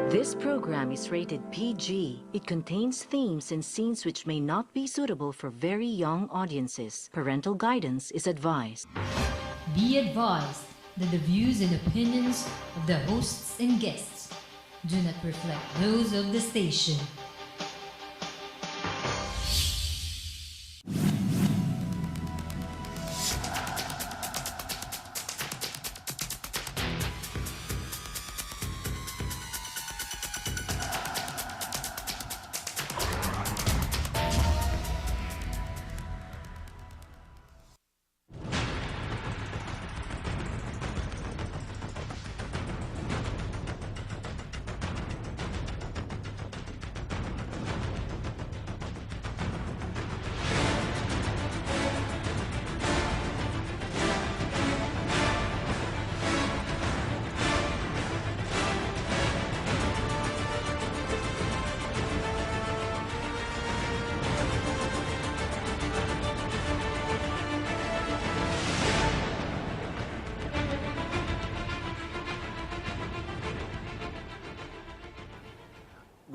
This program is rated PG. It contains themes and scenes which may not be suitable for very young audiences. Parental guidance is advised. Be advised that the views and opinions of the hosts and guests do not reflect those of the station.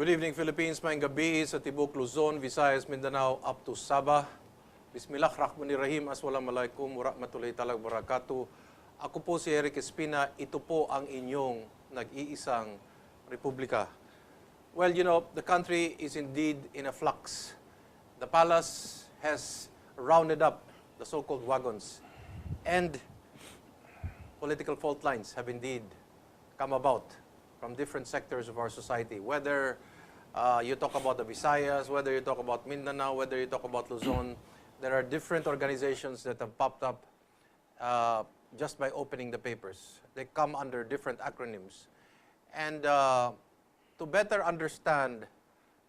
Good evening, Philippines. Maayong gabi sa Tibok, Luzon, Visayas, Mindanao, up to Sabah. Bismillahirrahmanirrahim. Assalamualaikum warahmatullahi wabarakatuh. Ako po si Eric Espina. Ito po ang inyong nag-iisang republika. Well, you know, the country is indeed in a flux. The palace has rounded up the so-called wagons. And political fault lines have indeed come about from different sectors of our society, whether you talk about the Visayas, whether you talk about Mindanao, whether you talk about Luzon, there are different organizations that have popped up just by opening the papers. They come under different acronyms. And to better understand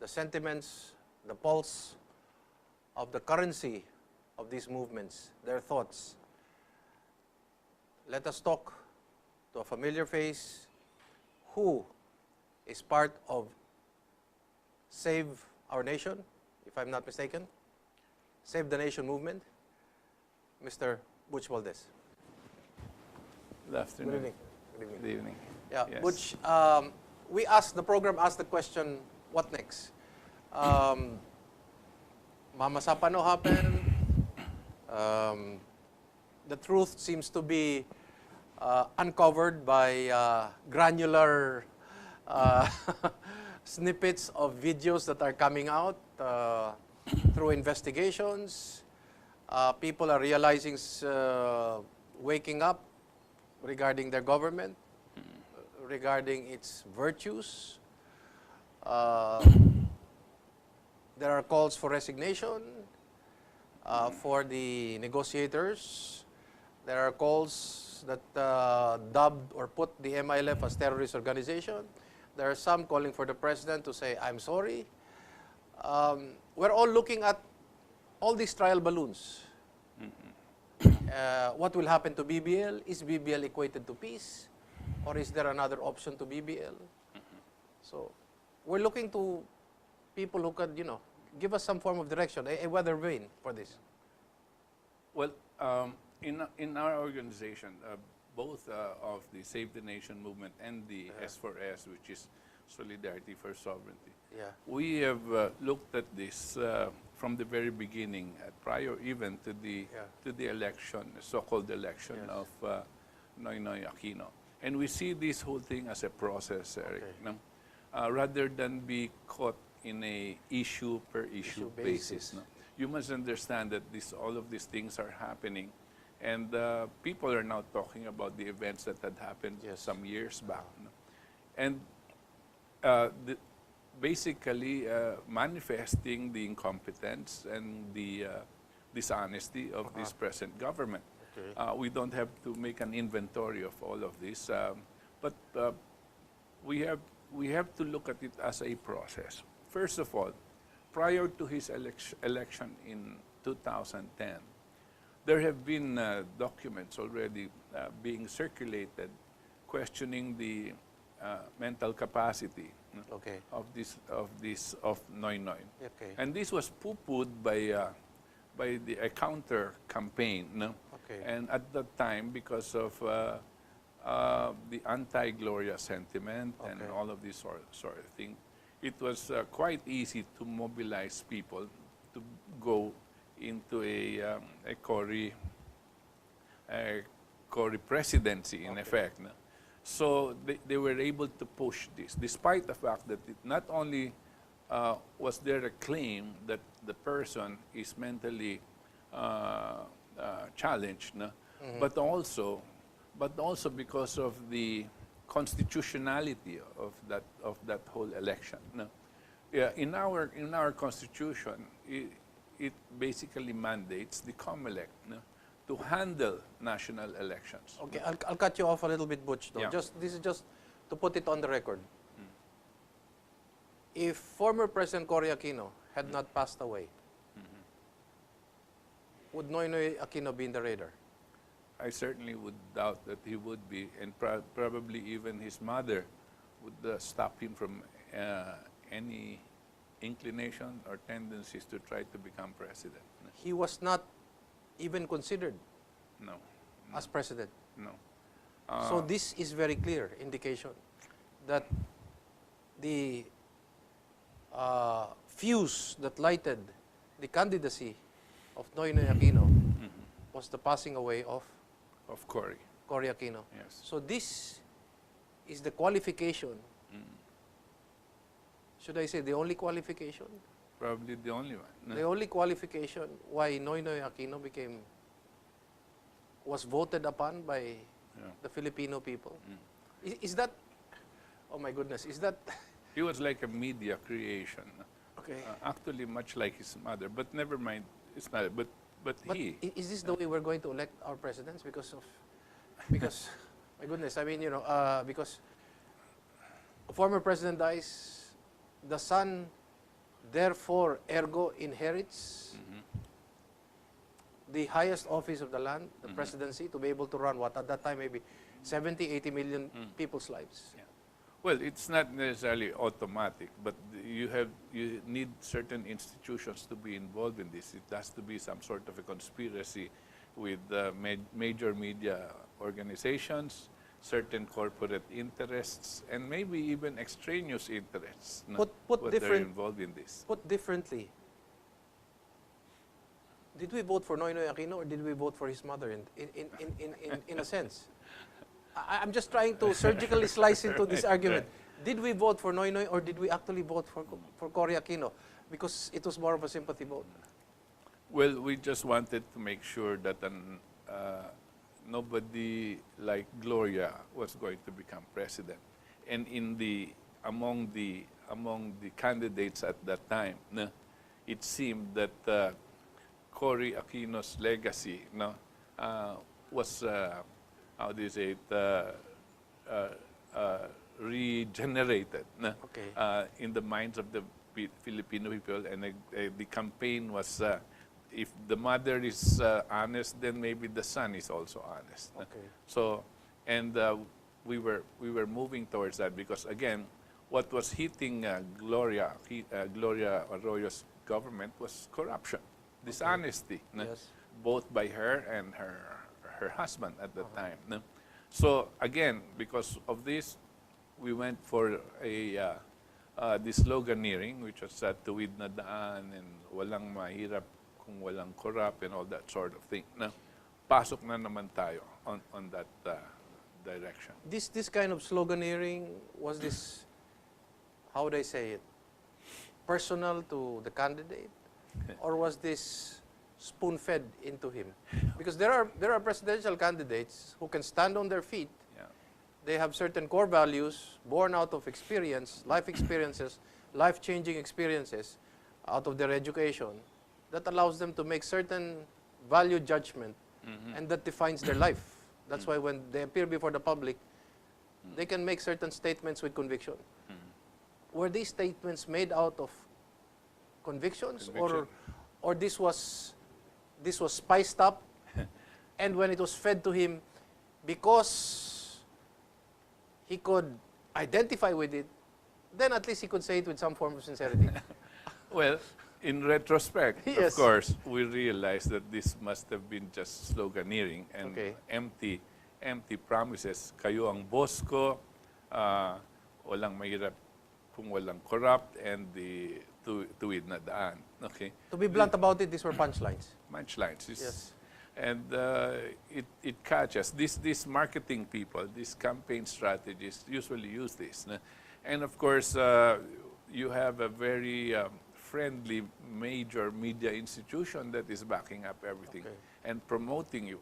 the sentiments, the pulse of the currency of these movements, their thoughts, let us talk to a familiar face who is part of Save Our Nation, if I'm not mistaken, Save the Nation movement, Mr. Butch Valdes. Good afternoon. Good evening. Good evening. Good evening. Yeah, Yes. Butch, the program asked the question, what next? Mama Sapano happened. The truth seems to be uncovered by granular snippets of videos that are coming out through investigations. People are realizing, waking up regarding their government, regarding its virtues. There are calls for resignation for the negotiators. There are calls that dubbed or put the MILF as terrorist organization. There are some calling for the president to say, I'm sorry. We're all looking at all these trial balloons. What will happen to BBL? Is BBL equated to peace? Or is there another option to BBL? So we're looking to people who could, give us some form of direction, a weather vane for this. Well, in our organization, both of the Save the Nation movement and the S4S, which is Solidarity for Sovereignty, we have looked at this from the very beginning, prior even to the election, so-called election of Noynoy Aquino. And we see this whole thing as a process, Eric, rather than be caught in a issue per issue basis. No? You must understand that all of these things are happening, and people are now talking about the events that had happened some years back. No? And basically manifesting the incompetence and the dishonesty of this present government. Okay. We don't have to make an inventory of all of this, but we have to look at it as a process. First of all, prior to his election in 2010, there have been documents already being circulated questioning the mental capacity of Noynoy. Okay. And this was poo-pooed by a counter campaign. No? Okay. And at that time, because of the anti-Gloria sentiment and all of this sort of thing, it was quite easy to mobilize people to go into a Cory presidency, in effect. No? So they were able to push this, despite the fact that it not only was there a claim that the person is mentally challenged, no? but also because of the constitutionality of that whole election. No? Yeah, in our constitution, it basically mandates the COMELEC, no, to handle national elections. Okay, I'll cut you off a little bit, Butch, though. Yeah. This is just to put it on the record. If former President Cory Aquino had not passed away, would Noynoy Aquino be in the radar? I certainly would doubt that he would be, and probably even his mother would stop him from any inclination or tendencies to try to become president. He was not even considered No. as president. No. So this is very clear indication that the fuse that lighted the candidacy of Noynoy Aquino was the passing away of Cory. Cory Aquino. Yes. So this is the qualification. Should I say the only qualification? Probably the only one. No? The only qualification why Noynoy Aquino was voted upon by the Filipino people. Is that, oh my goodness, is that, He was like a media creation. okay. Actually, much like his mother, but never mind his mother. But But he. is this the way we're going to elect our presidents? Because, my goodness, I mean, because a former president dies, the son, therefore, ergo, inherits the highest office of the land, the presidency, to be able to run what, at that time, maybe 70, 80 million people's lives. Yeah. Well, it's not necessarily automatic, but you need certain institutions to be involved in this. It has to be some sort of a conspiracy with major media organizations, certain corporate interests, and maybe even extraneous interests. No? Put What they're different- involved in this. Put differently, did we vote for Noynoy Aquino or did we vote for his mother in a sense? I'm just trying to surgically slice into this argument. Did we vote for Noynoy or did we actually vote for Cory Aquino? Because it was more of a sympathy vote. Well, we just wanted to make sure that nobody like Gloria was going to become president. And among the candidates at that time, no, it seemed that Cory Aquino's legacy, no, was how do you say it, regenerated, no, Okay. in the minds of the Filipino people, and the campaign was, if the mother is honest, then maybe the son is also honest. No? Okay. So, and we were moving towards that because again, what was hitting Gloria Arroyo's government was corruption, dishonesty, no? Yes. Both by her and her husband at the time. No? So again, because of this, we went for the sloganeering, which was tuwid na daan and walang mahirap kung walang corrupt and all that sort of thing. No? Pasok na naman tayo on that direction. This kind of sloganeering, was this, how would I say it, personal to the candidate? Or was this spoon-fed into him? Because there are presidential candidates who can stand on their feet. Yeah. They have certain core values born out of experience, life experiences, life-changing experiences out of their education that allows them to make certain value judgment and that defines their life. That's why when they appear before the public, they can make certain statements with conviction. Were these statements made out of convictions Conviction. or this was spiced up and when it was fed to him because he could identify with it, then at least he could say it with some form of sincerity. Well, in retrospect, Yes. of course, we realized that this must have been just sloganeering and Okay. empty empty promises. Kayo ang boss ko, walang mahirap kung walang corrupt, and the tuwid na daan. Okay? To be blunt about it, these were punchlines. Punchlines. Yes. And it catches. These marketing people, these campaign strategists usually use this. And of course, you have a very friendly major media institution that is backing up everything and promoting you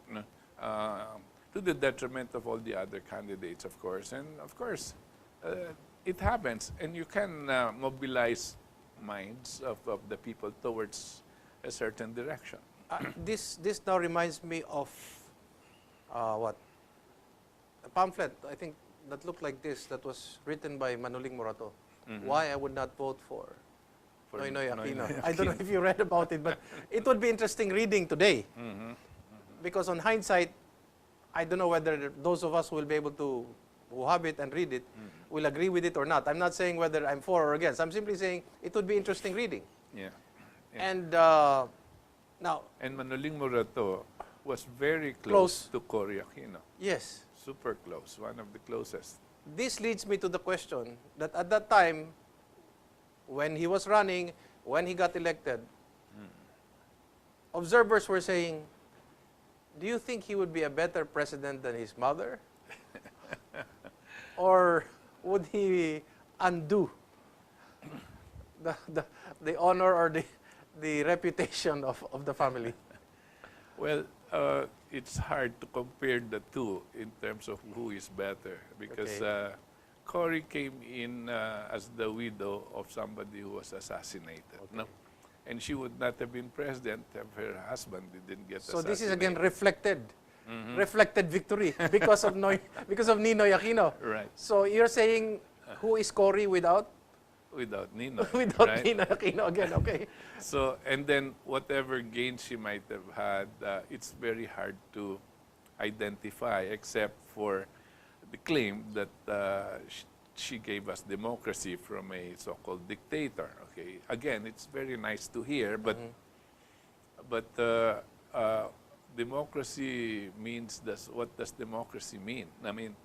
to the detriment of all the other candidates, of course. And of course, it happens. And you can mobilize minds of the people towards a certain direction. This now reminds me of what? A pamphlet, I think, that looked like this, that was written by Manoling Morato. Why I would not vote for Noynoy Aquino. I don't know if you read about it, but it would be interesting reading today. Because on hindsight, I don't know whether those of us who will be able to, who have it and read it, will agree with it or not. I'm not saying whether I'm for or against. I'm simply saying it would be interesting reading. Yeah. And now, and Manoling Morato was very close to Cory Aquino. yes, Super close, one of the closest. this leads me to the question that at that time, when he was running, when he got elected, observers were saying, do you think he would be a better president than his mother? Or would he undo the honor or the reputation of the family? Well, it's hard to compare the two in terms of who is better, because Cory came in as the widow of somebody who was assassinated. No? And she would not have been president if her husband didn't get assassinated. So this is again reflected. Reflected victory because of Noynoy Aquino. Right. So you're saying who is Cory without Nino. without right? Noynoy Aquino again? Okay. So, and then whatever gains she might have had, it's very hard to identify, except for the claim that she gave us democracy from a so-called dictator. Okay, again, it's very nice to hear, but democracy means what does democracy mean? I mean,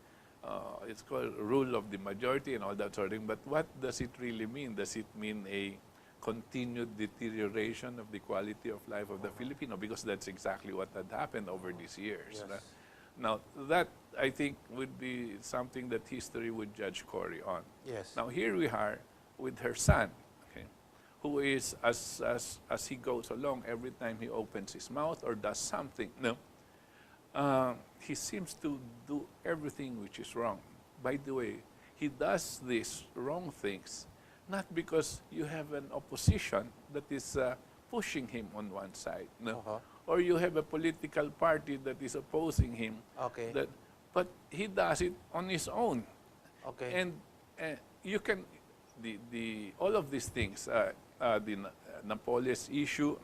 it's called rule of the majority and all that sort of thing, but what does it really mean? Does it mean a continued deterioration of the quality of life of the Filipino? Because that's exactly what had happened over these years. Yes. Now, that, I think, would be something that history would judge Cory on. Yes. Now, here we are with her son, okay, who is, as he goes along, every time he opens his mouth or does something, he seems to do everything which is wrong. By the way, he does these wrong things not because you have an opposition that is pushing him on one side, or you have a political party that is opposing him. Okay. But he does it on his own. Okay. And you can, all of these things, the Napoles issue,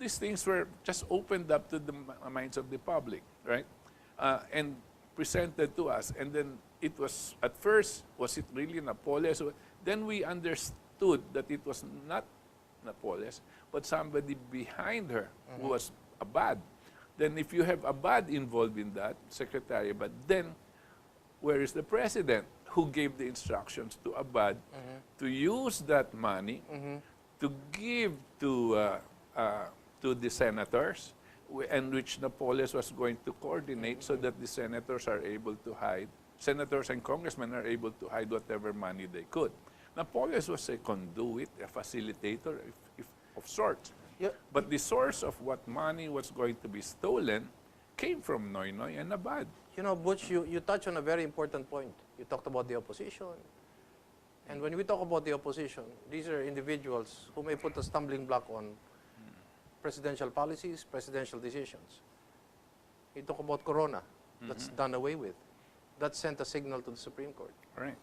these things were just opened up to the minds of the public, right? And presented to us. And then it was, at first, was it really Napoles? Then we understood that it was not Napoles, but somebody behind her who was Abad. Then if you have Abad involved in that, secretary, but then where is the president who gave the instructions to Abad to use that money to give to the senators, and which Napoles was going to coordinate so that the senators are able to hide, senators and congressmen are able to hide whatever money they could. Napoles was a conduit, a facilitator of sorts. Yeah. But the source of what money was going to be stolen came from Noynoy and Abad. You know, Butch, you touch on a very important point. You talked about the opposition. And when we talk about the opposition, these are individuals who may put a stumbling block on presidential policies, presidential decisions. You talk about Corona. That's done away with. That sent a signal to the Supreme Court. Right.